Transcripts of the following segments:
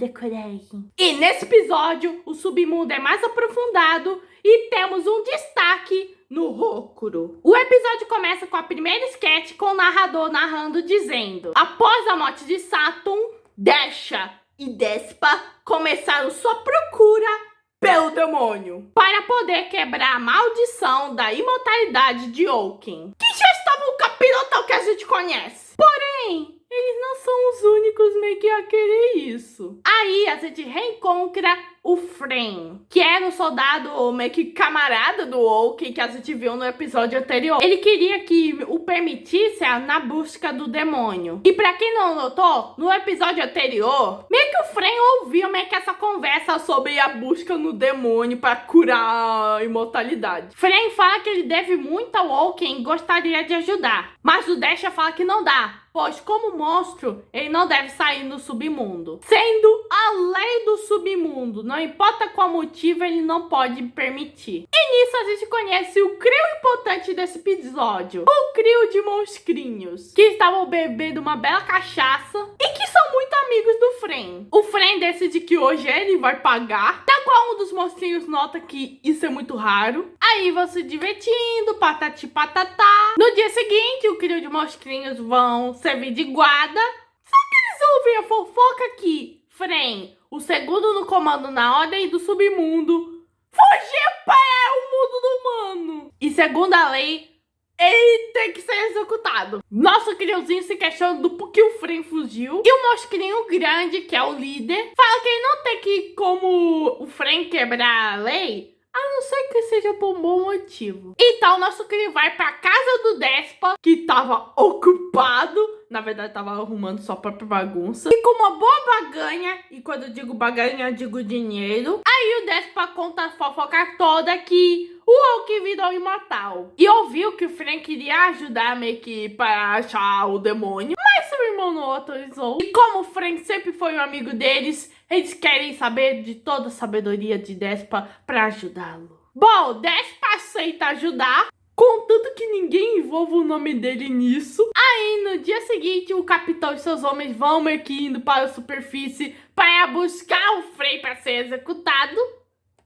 the coragem. E nesse episódio, o submundo é mais aprofundado e temos um destaque no Hokuro. O episódio começa com a primeira sketch com o narrador narrando dizendo: após a morte de Saturn, Desha e Despa começaram sua procura pelo demônio para poder quebrar a maldição da imortalidade de Oaken, que já estava no capítulo que a gente conhece. Porém, eles não são os únicos meio que a querer isso. Aí a gente reencontra o Fren, que era um soldado meio que camarada do Oaken que a gente viu no episódio anterior. Ele queria que o permitisse na busca do demônio. E pra quem não notou, no episódio anterior, meio que o Fren ouviu meio que essa conversa sobre a busca no demônio para curar a imortalidade. Fren fala que ele deve muito ao Oaken e gostaria de ajudar. Mas o Desha fala que não dá, pois como monstro, ele não deve sair no submundo. Sendo a lei do submundo, não importa qual motivo, ele não pode permitir. E nisso a gente conhece o trio importante desse episódio. O trio de monstrinhos, que estavam bebendo uma bela cachaça e que são muito amigos do Fren. O Fren decide que hoje ele vai pagar, tal qual um dos monstrinhos nota que isso é muito raro. Aí vão se divertindo, patati patatá. No dia seguinte, o trio de monstrinhos vão servir de guarda. Só que eles ouvem a fofoca que Fren, o segundo no comando na ordem do submundo, fugiu para o mundo do humano. E segundo a lei, ele tem que ser executado. Nosso criozinho se questiona do porquê o Fren fugiu. E o monstrinho grande, que é o líder, fala que ele não tem que, como o Fren, quebrar a lei, a não ser que seja por um bom motivo. Então, nosso Crio vai pra casa do Despa, que tava ocupado. Na verdade, tava arrumando sua própria bagunça. E com uma boa baganha, e quando eu digo baganha, eu digo dinheiro. Aí o Despa conta a fofoca toda que o Oaken virou imortal. E ouviu que o Fren queria ajudar meio que para achar o demônio. Mas seu irmão não autorizou. E como o Fren sempre foi um amigo deles, eles querem saber de toda a sabedoria de Despa para ajudá-lo. Bom, Despa aceita ajudar, contanto que ninguém envolva o nome dele nisso. Aí, no dia seguinte, o capitão e seus homens vão meio que indo para a superfície para buscar o Fren para ser executado.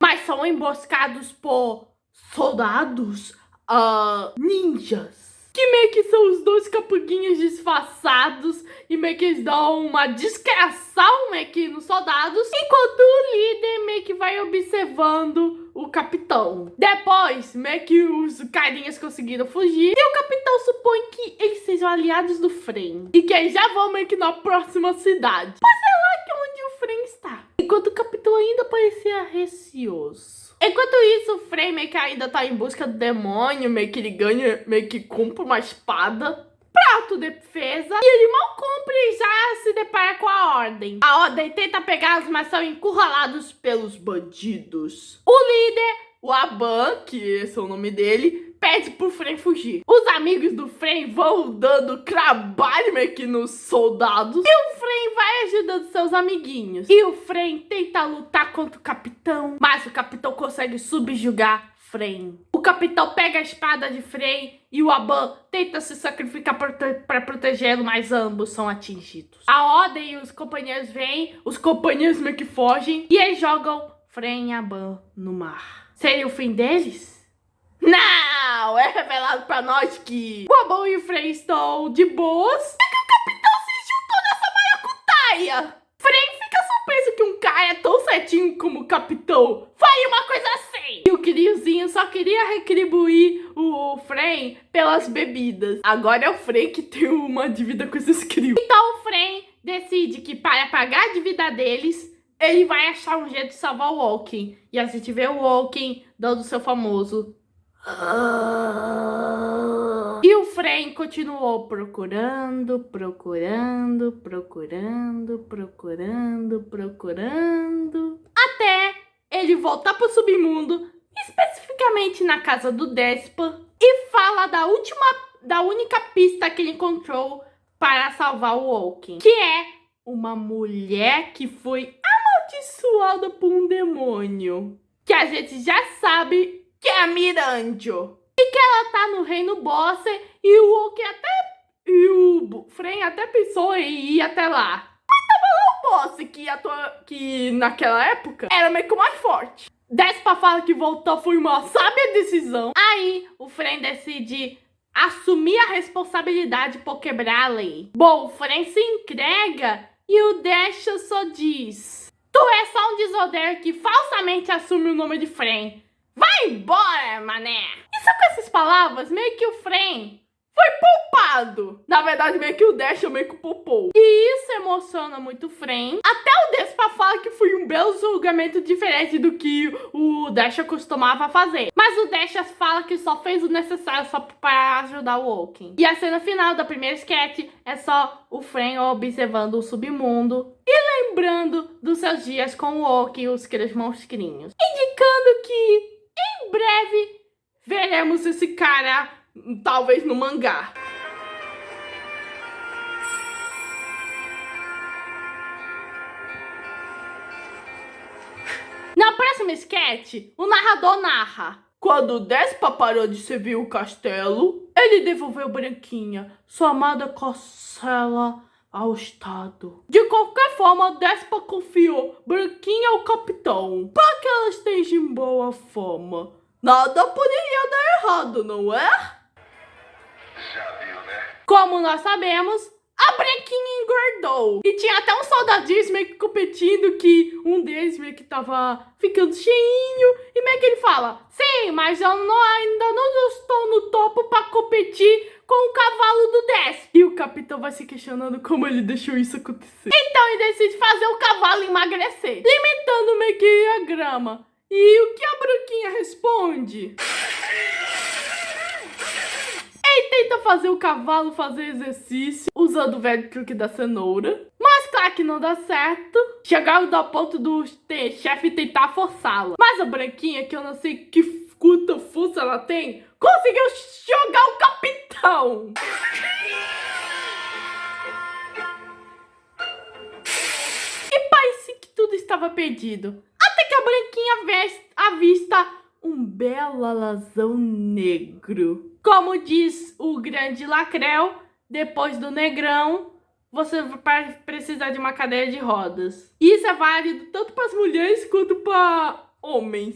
Mas são emboscados por soldados ninjas, que meio que são os dois capuguinhos disfarçados e meio que eles dão uma descração meio que nos soldados, enquanto o líder meio que vai observando o capitão. Depois, meio que os carinhas conseguiram fugir e o capitão supõe que eles sejam aliados do Fren e que eles já vão meio que na próxima cidade. Mas é lá que onde o Fren está. Enquanto o capitão ainda parecia receoso. Enquanto isso, o Fren meio que ainda tá em busca do demônio, meio que ele ganha, meio que compra uma espada pra autodefesa. E ele mal compra e já se depara com a Ordem. A Ordem tenta pegá-los, mas são encurralados pelos bandidos. O líder, o Aban, que esse é o nome dele, pede pro Fren fugir. Os amigos do Fren vão dando trabalho meio que nos soldados. E o Fren vai ajudando seus amiguinhos. E o Fren tenta lutar contra o capitão, mas o capitão consegue subjugar Fren. O capitão pega a espada de Fren e o Aban tenta se sacrificar para protegê-lo, mas ambos são atingidos. A Ordem e os companheiros vêm, os companheiros meio que fogem e eles jogam Fren e Aban no mar. Seria o fim deles? Não! É revelado pra nós que o Aban e o Fren estão de boas. É que o capitão se juntou nessa maracutaia. Fren fica surpreso que um cara tão certinho como o capitão faria uma coisa assim. E o Criozinho só queria retribuir o Fren pelas bebidas. Agora é o Fren que tem uma dívida com esses crios. Então o Fren decide que para pagar a dívida deles, ele vai achar um jeito de salvar o Oaken. E a gente vê o Oaken dando seu famoso... E o Fren continuou procurando, até ele voltar pro submundo, especificamente na casa do Despa, e fala da única pista que ele encontrou para salvar o Oaken, que é uma mulher que foi amaldiçoada por um demônio, que a gente já sabe que é a Miranjo. E que ela tá no reino Bosser e o Oaken o Fren até pensou em ir até lá. Mas tava lá o moça que naquela época era meio que o mais forte. Despa fala que voltar foi uma sábia decisão. Aí o Fren decide assumir a responsabilidade por quebrar a lei. Bom, o Fren se entrega e o Desha só diz: tu é só um desodeiro que falsamente assume o nome de Fren. Vai embora, mané! E só com essas palavras, meio que o Fren foi poupado. Na verdade, meio que o Desha meio que poupou. E isso emociona muito o Fren. Até o Despa fala que foi um belo julgamento diferente do que o Desha costumava fazer. Mas o Desha fala que só fez o necessário só para ajudar o Oaken. E a cena final da primeira sketch é só o Fren observando o submundo e lembrando dos seus dias com o Oaken e os três monstrinhos. Indicando que em breve veremos esse cara talvez no mangá. Na próxima sketch, o narrador narra: quando o Despa parou de servir o castelo, ele devolveu Branquinha, sua amada costela, ao Estado. De qualquer forma, Despa confiou Branquinha ao capitão, para que ela esteja em boa forma. Nada poderia dar errado, não é? Já viu, né? Como nós sabemos, a Branquinha engordou. E tinha até um soldadinho meio que competindo, que um deles meio que tava ficando cheinho. E meio que ele fala: sim, mas eu ainda não estou no topo para competir com o cavalo do Despa. E o capitão vai se questionando como ele deixou isso acontecer. Então ele decide fazer o cavalo emagrecer, limitando meio que a grama. E o que a Branquinha responde? Ele tenta fazer o cavalo fazer exercício usando o velho truque da cenoura. Mas claro que não dá certo. Chegaram ao ponto do chefe tentar forçá-la. Mas a Branquinha, que eu não sei que quanta força ela tem, conseguiu jogar o capitão. E parecia que tudo estava perdido. Até que a Branquinha avista um belo alazão negro. Como diz o grande Lacrel, depois do negrão, você vai precisar de uma cadeira de rodas. Isso é válido tanto para as mulheres quanto para homens.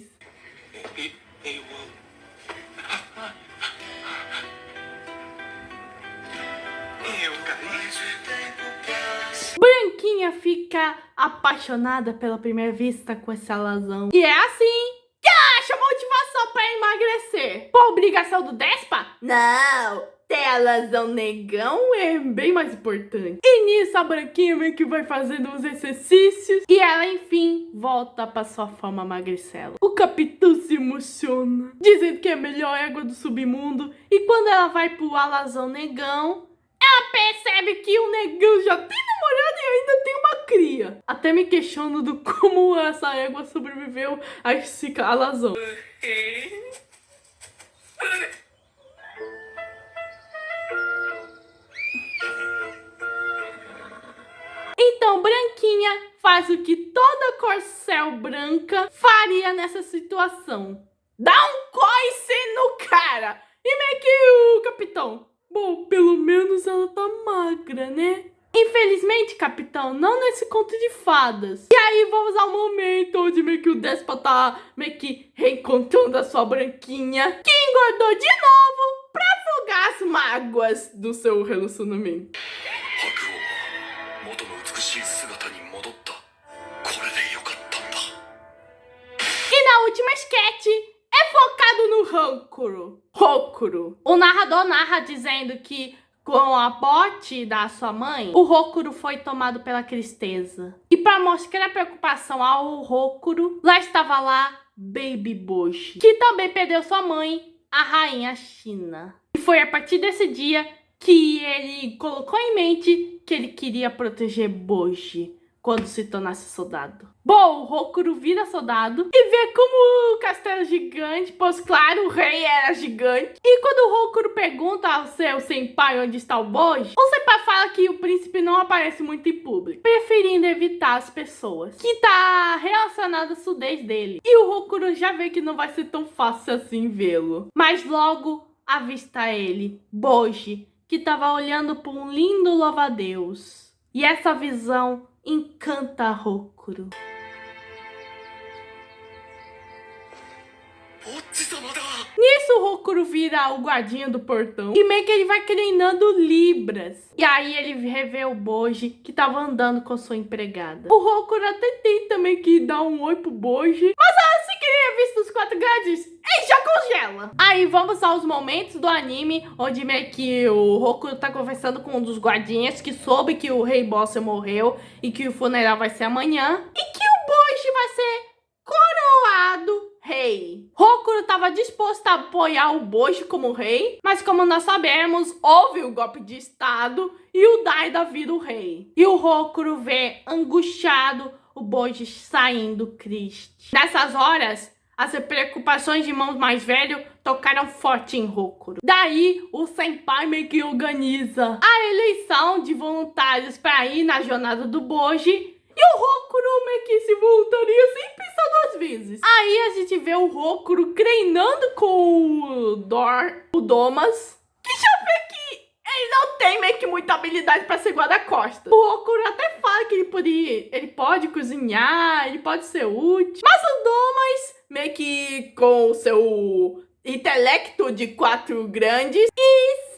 Branquinha fica apaixonada pela primeira vista com esse alazão. E é assim que ela acha motivação para emagrecer. Por obrigação do Despa? Não, ter alazão negão é bem mais importante. E nisso a Branquinha meio que vai fazendo uns exercícios e ela enfim volta para sua forma magricela. O capitão se emociona, dizendo que é a melhor égua do submundo. E quando ela vai pro alazão negão, ela percebe que o negão já tem namorado e ainda tem uma cria. Até me questiono do como essa égua sobreviveu a esse alazão. Então Branquinha faz o que toda corcel branca faria nessa situação: dá um coice no cara. E meio que o capitão: bom, pelo menos ela tá magra, né? Infelizmente, capitão, não nesse conto de fadas. E aí vamos ao momento onde meio que o Despa tá meio que reencontrando a sua Branquinha, que engordou de novo pra afogar as mágoas do seu relacionamento. E na última sketch é focado no Hokuro. O narrador narra dizendo que com a morte da sua mãe, o Hokuro foi tomado pela tristeza. E para mostrar a preocupação ao Hokuro, lá estava lá Baby Boshi, que também perdeu sua mãe, a rainha China. E foi a partir desse dia que ele colocou em mente que ele queria proteger Boshi quando se tornasse soldado. Bom, o Hokuro vira soldado e vê como o castelo é gigante, pois claro, o rei era gigante. E quando o Hokuro pergunta ao seu senpai onde está o Boshi, o senpai fala que o príncipe não aparece muito em público, preferindo evitar as pessoas, que tá relacionada à surdez dele. E o Hokuro já vê que não vai ser tão fácil assim vê-lo. Mas logo avista ele, Boshi, que estava olhando para um lindo louva-a-Deus. E essa visão encanta Rokuro. Nisso, o Rokuro vira o guardinha do portão e meio que ele vai treinando libras. E aí ele revê o Boji, que tava andando com sua empregada. O Rokuro até tenta meio que dar um oi pro Boji, mas assim que ele é visto os 4 grandes, ele já congela. Aí vamos aos momentos do anime, onde meio que o Rokuro tá conversando com um dos guardinhas, que soube que o Rei Bossa morreu e que o funeral vai ser amanhã. E que o Boji vai ser coroado rei. Rokuro estava disposto a apoiar o Boji como rei, mas como nós sabemos, houve o golpe de estado e o Daida vira o rei. E o Rokuro vê angustiado o Boji saindo triste. Nessas horas, as preocupações de irmãos mais velhos tocaram forte em Rokuro. Daí, o Senpai meio que organiza a eleição de voluntários para ir na jornada do Boji. E o Rokuro meio que se voluntaria sem pensar 2 vezes. Aí a gente vê o Rokuro treinando com o Domas, que já vê que ele não tem meio que muita habilidade para ser guarda-costas. O Rokuro até fala que ele pode cozinhar, ele pode ser útil. Mas o Domas, meio que com o seu intelecto de 4 grandes e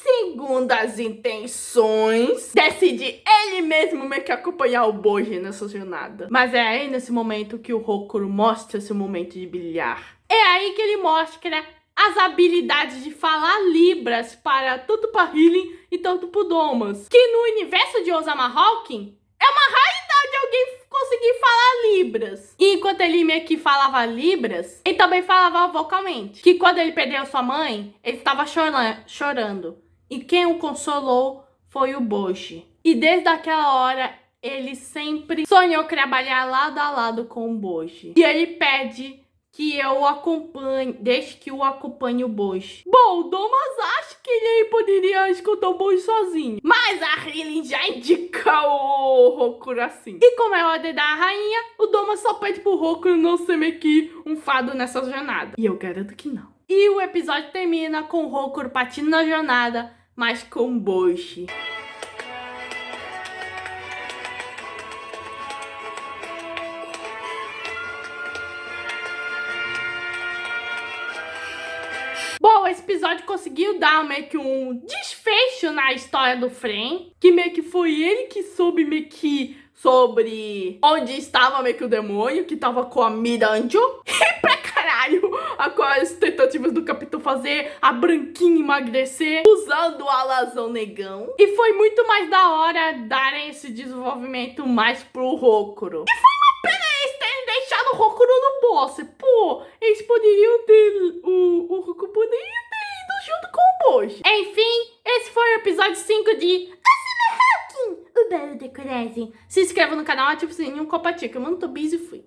segundo as intenções, decide ele mesmo meio que acompanhar o Boji nessa jornada. Mas é aí nesse momento que o Rokuro mostra seu momento de brilhar. É aí que ele mostra as habilidades de falar libras para tanto para Healing e tanto para Domas. Que no universo de Osama Hawking é uma raridade alguém conseguir falar libras. E enquanto ele meio que falava libras, ele também falava vocalmente. Que quando ele perdeu sua mãe, ele estava chorando. E quem o consolou foi o Boji. E desde aquela hora, ele sempre sonhou trabalhar lado a lado com o Boji. E ele pede que eu o acompanhe, deixe que eu acompanhe o Boji. Bom, o Domas acha que ele poderia escutar o Boji sozinho. Mas a Healing já indica o Rokuro assim. E como é a ordem da rainha, o Domas só pede pro Rokuro não ser meio que um fado nessa jornada. E eu garanto que não. E o episódio termina com o Rokuro partindo na jornada, mas com o Boji. Bom, esse episódio conseguiu dar meio que um desfecho na história do Fren, que meio que foi ele que soube meio que sobre onde estava meio que o demônio, que tava com a Miranjo. E pra caralho, com as tentativas do capitão fazer a Branquinha emagrecer, usando o alazão negão. E foi muito mais da hora darem esse desenvolvimento mais pro Rokuro. E foi uma pena eles terem deixado o Rokuro no boss. Pô, eles poderiam ter... O Rokuro poderia ter ido junto com o Boji. Enfim, esse foi o episódio 5 de o Belo de Coragem. Se inscreva no canal, ative o sininho, compartilhe, que eu não tô busy e fui.